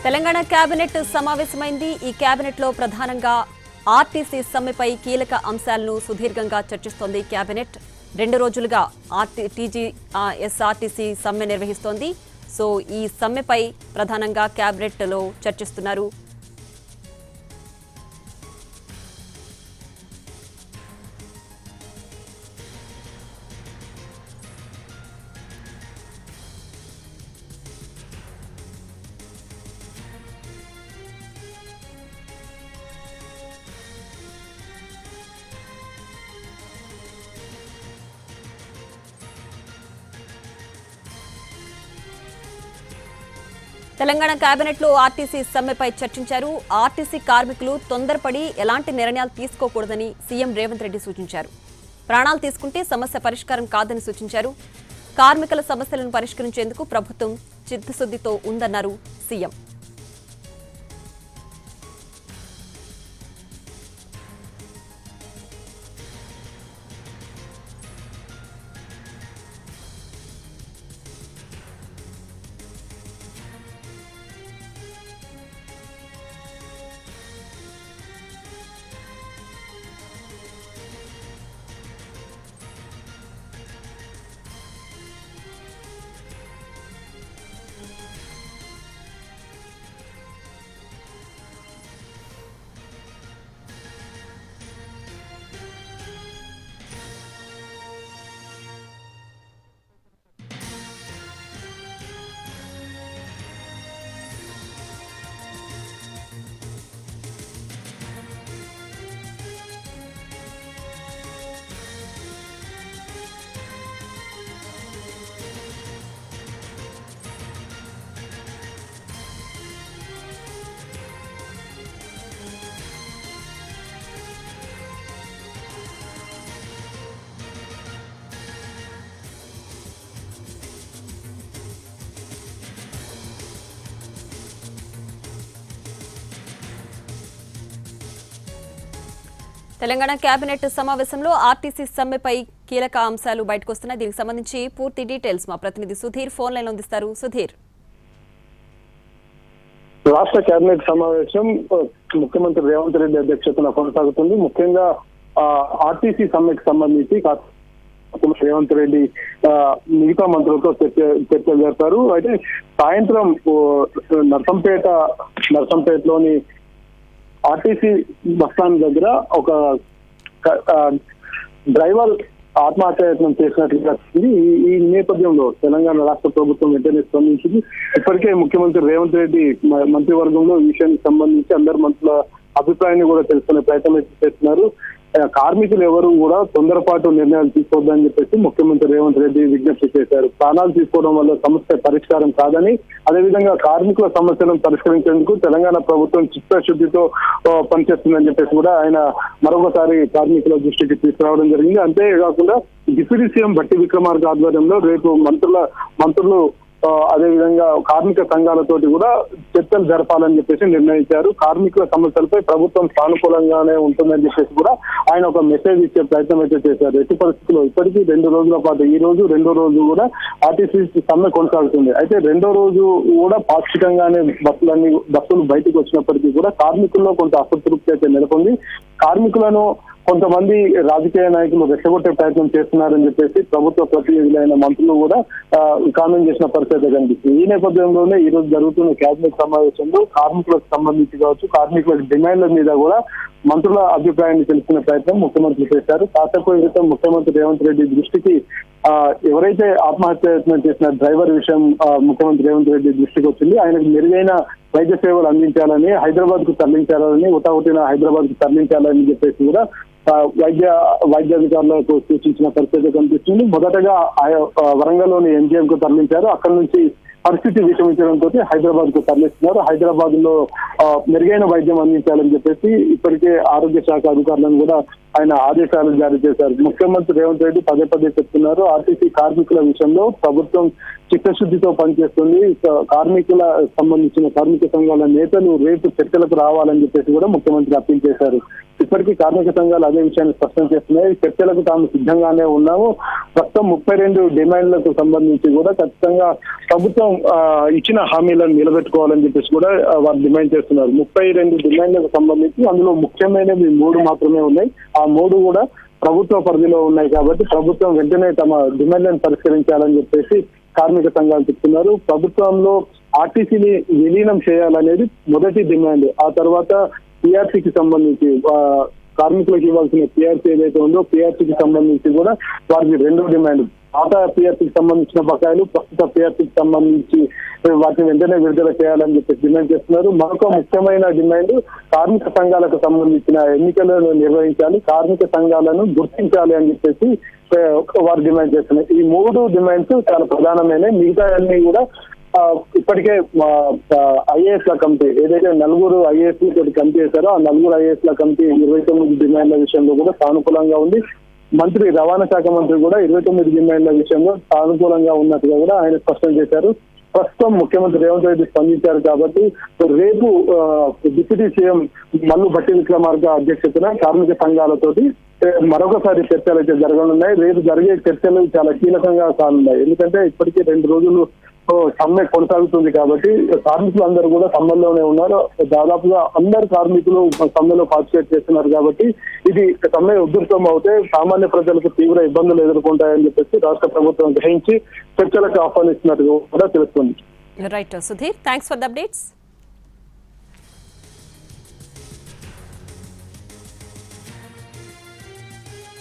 Telangana cabinet సమావేశమైంది. ఈ cabinet లో ప్రధానంగా ఆర్టీసీ సమ్మెపై కీలక అంశాలను సుదీర్ఘంగా చర్చిస్తోంది కేబినెట్. 2 రోజులుగా ఎస్ఆర్టీసీ సమ్మె నిర్వహిస్తోంది. సో ఈ సమ్మెపై ప్రధానంగా కేబినెట్ లో చర్చిస్తున్నారు. తెలంగాణ కేబినెట్ లో ఆర్టీసీ సమ్మెపై చర్చించారు. ఆర్టీసీ కార్మికులు తొందరపడి ఎలాంటి నిర్ణయాలు తీసుకోకూడదని సీఎం రేవంత్ రెడ్డి సూచించారు. ప్రాణాలు తీసుకుంటే సమస్య పరిష్కారం కాదని సూచించారు. కార్మికుల సమస్యలను పరిష్కరించేందుకు ప్రభుత్వం చిత్తశుద్ధితో ఉందన్నారు సీఎం. తెలంగాణ కేబినెట్ సమావేశంలో ఆర్టీసీ సమ్మెపై కీలక అంశాలు బయటకు వస్తున్నాయి. దీనికి సంబంధించి పూర్తి డీటెయిల్స్ మా ప్రతినిధి సుధీర్ ఫోన్ లైన్ అందిస్తారు. సుధీర్, రాష్ట్ర కేబినెట్ సమావేశం ముఖ్యమంత్రి రేవంత్ రెడ్డి అధ్యక్షతన కొనసాగుతుంది. ముఖ్యంగా ఆర్టీసీ సమ్మెకు సంబంధించి రేవంత్ రెడ్డి మిగతా మంత్రులతో చర్చలు జరిపారు. అయితే సాయంత్రం నర్సంపేటలోని ఆర్టీసీ బస్టాండ్ దగ్గర ఒక డ్రైవర్ ఆత్మహత్యాయత్నం చేసినట్లుగా ఈ నేపథ్యంలో తెలంగాణ రాష్ట్ర ప్రభుత్వం వెంటనే స్పందించింది. ఇప్పటికే ముఖ్యమంత్రి రేవంత్ రెడ్డి మంత్రివర్గంలో ఈ విషయానికి సంబంధించి అందరు మంత్రుల అభిప్రాయాన్ని కూడా తెలుసుకునే ప్రయత్నం చేస్తున్నారు. కార్మికులు ఎవరు కూడా తొందరపాటు నిర్ణయాలు తీసుకోవద్దని చెప్పేసి ముఖ్యమంత్రి రేవంత్ రెడ్డి విజ్ఞప్తి చేశారు. ప్రాణాలు తీసుకోవడం వల్ల సమస్య పరిష్కారం కాదని, అదేవిధంగా కార్మికుల సమస్యలను పరిష్కరించేందుకు తెలంగాణ ప్రభుత్వం చిత్తశుద్ధితో పనిచేస్తుందని చెప్పేసి కూడా ఆయన మరొకసారి కార్మికుల దృష్టికి తీసుకురావడం జరిగింది. అంతేకాకుండా డిప్యూటీ సీఎం భట్టి విక్రమార్క ఆధ్వర్యంలో రేపు మంత్రులు అదేవిధంగా కార్మిక సంఘాలతోటి కూడా చర్చలు జరపాలని చెప్పేసి నిర్ణయించారు. కార్మికుల సమస్యలపై ప్రభుత్వం సానుకూలంగానే ఉంటుందని చెప్పేసి కూడా ఆయన ఒక మెసేజ్ ఇచ్చే ప్రయత్నం అయితే చేశారు. ఎట్టి పరిస్థితుల్లో ఇప్పటికీ 2 రోజుల పాటు ఈ రోజు 2వ రోజు కూడా ఆర్టీసీ సమ్మె కొనసాగుతుంది. అయితే 2వ రోజు కూడా పాక్షికంగానే బస్సులు బయటకు వచ్చినప్పటికీ కూడా కార్మికుల్లో కొంత అసంతృప్తి అయితే నెలకొంది. కార్మికులను కొంతమంది రాజకీయ నాయకులు రెచ్చగొట్టే ప్రయత్నం చేస్తున్నారని చెప్పేసి ప్రభుత్వ ప్రతినిధులైన మంత్రులు కూడా కామెంట్ చేసిన పరిస్థితి కనిపిస్తుంది. ఈ నేపథ్యంలోనే ఈ రోజు జరుగుతున్న కేబినెట్ సమావేశంలో కార్మికులకు సంబంధించి కావచ్చు, కార్మికుల డిమాండ్ల మీద కూడా మంత్రుల అభిప్రాయాన్ని తెలుసుకునే ప్రయత్నం ముఖ్యమంత్రి చేశారు. కాసేపు క్రితం ముఖ్యమంత్రి రేవంత్ రెడ్డి దృష్టికి ఎవరైతే ఆత్మహత్యాయత్నం చేసిన డ్రైవర్ విషయం ముఖ్యమంత్రి రేవంత్ రెడ్డి దృష్టికి వచ్చింది. ఆయనకు మెరుగైన వైద్య సేవలు అందించాలని, హైదరాబాద్ కు తరలించాలని, హుటాహుటిన హైదరాబాద్ కు తరలించాలని చెప్పేసి కూడా వైద్యాధికారులకు సూచించిన పరిస్థితి కనిపిస్తుంది. మొదటగా వరంగల్లోని ఎంజిఎం కు తరలించారు. అక్కడి నుంచి పరిస్థితి విషమించడంతో హైదరాబాద్ కు తరలిస్తున్నారు. హైదరాబాద్ లో మెరుగైన వైద్యం అందించాలని చెప్పేసి ఇప్పటికే ఆరోగ్య శాఖ అధికారులను కూడా ఆయన ఆదేశాలు జారీ చేశారు. ముఖ్యమంత్రి రేవంత్ రెడ్డి పదే చెప్తున్నారు, ఆర్టీసీ కార్మికుల విషయంలో ప్రభుత్వం చిత్తశుద్ధితో పనిచేస్తుంది. కార్మికుల సంబంధించిన కార్మిక సంఘాల నేతలు రేపు చర్చలకు రావాలని చెప్పేసి కూడా ముఖ్యమంత్రి అప్పీల్ చేశారు. ఇప్పటికీ కార్మిక సంఘాలు అదే విషయాన్ని స్పష్టం చేస్తున్నాయి. చర్చలకు తాము సిద్ధంగానే ఉన్నాము. ప్రస్తుతం 32 డిమాండ్లకు సంబంధించి కూడా ఖచ్చితంగా ప్రభుత్వం ఇచ్చిన హామీలను నిలబెట్టుకోవాలని చెప్పేసి కూడా వారు డిమాండ్ చేస్తున్నారు. 32 డిమాండ్లకు సంబంధించి అందులో ముఖ్యమైనవి 3 మాత్రమే ఉన్నాయి. ఆ 3 కూడా ప్రభుత్వ పరిధిలో ఉన్నాయి కాబట్టి ప్రభుత్వం వెంటనే తమ డిమాండ్లను పరిష్కరించాలని చెప్పేసి కార్మిక సంఘాలు చెప్తున్నారు. ప్రభుత్వంలో ఆర్టీసీని విలీనం చేయాలనేది మొదటి డిమాండ్. ఆ తర్వాత పిఆర్సీకి సంబంధించి కార్మికులకు ఇవ్వాల్సిన పిఆర్సీ ఏదైతే ఉందో పిఆర్సీకి సంబంధించి కూడా వారికి 2వ డిమాండ్. పాత పిఆర్సీకి సంబంధించిన బకాయిలు ప్రస్తుత పిఆర్సీకి సంబంధించి వాటిని వెంటనే విడుదల చేయాలని చెప్పి డిమాండ్ చేస్తున్నారు. మరొక ముఖ్యమైన డిమాండ్ కార్మిక సంఘాలకు సంబంధించిన ఎన్నికలను నిర్వహించాలి, కార్మిక సంఘాలను గుర్తించాలి అని చెప్పేసి వారు డిమాండ్ చేస్తున్నారు. ఈ 3 డిమాండ్స్ చాలా ప్రధానమైన, మిగతా అన్ని కూడా ఇప్పటికే ఐఏఎస్ ల కమిటీ ఏదైతే 4 ఐఏఎస్ తోటి కమిటీ చేశారో ఆ 4 ఐఏఎస్ ల కమిటీ 29 డిమాండ్ల విషయంలో కూడా సానుకూలంగా ఉంది. మంత్రి రవాణా శాఖ మంత్రి కూడా 29 డిమాండ్ల విషయంలో సానుకూలంగా ఉన్నట్టుగా కూడా ఆయన స్పష్టం చేశారు. ప్రస్తుతం ముఖ్యమంత్రి రేవంత్ రెడ్డి స్పందించారు కాబట్టి రేపు డిప్యూటీ సీఎం మల్లు భట్టి విక్రమార్క అధ్యక్షతన కార్మిక సంఘాలతోటి మరొకసారి చర్చలు అయితే జరగనున్నాయి. రేపు జరిగే చర్చలు చాలా కీలకంగా కానున్నాయి. ఎందుకంటే ఇప్పటికే 2 రోజులు సమ్మె కొనసాగుతుంది కాబట్టి కార్మికులందరూ కూడా సమ్మెలోనే ఉన్నారు. దాదాపుగా అందరు కార్మికులు సమ్మెలో పార్టిసిపేట్ చేస్తున్నారు కాబట్టి ఇది సమ్మె ఉధృతం అవుతే సామాన్య ప్రజలకు తీవ్ర ఇబ్బందులు ఎదుర్కొంటాయని చెప్పేసి రాష్ట్ర ప్రభుత్వం గ్రహించి చర్చలకు ఆహ్వానిస్తున్నట్టు కూడా తెలుస్తుంది. Right Sudheer, thanks for the updates.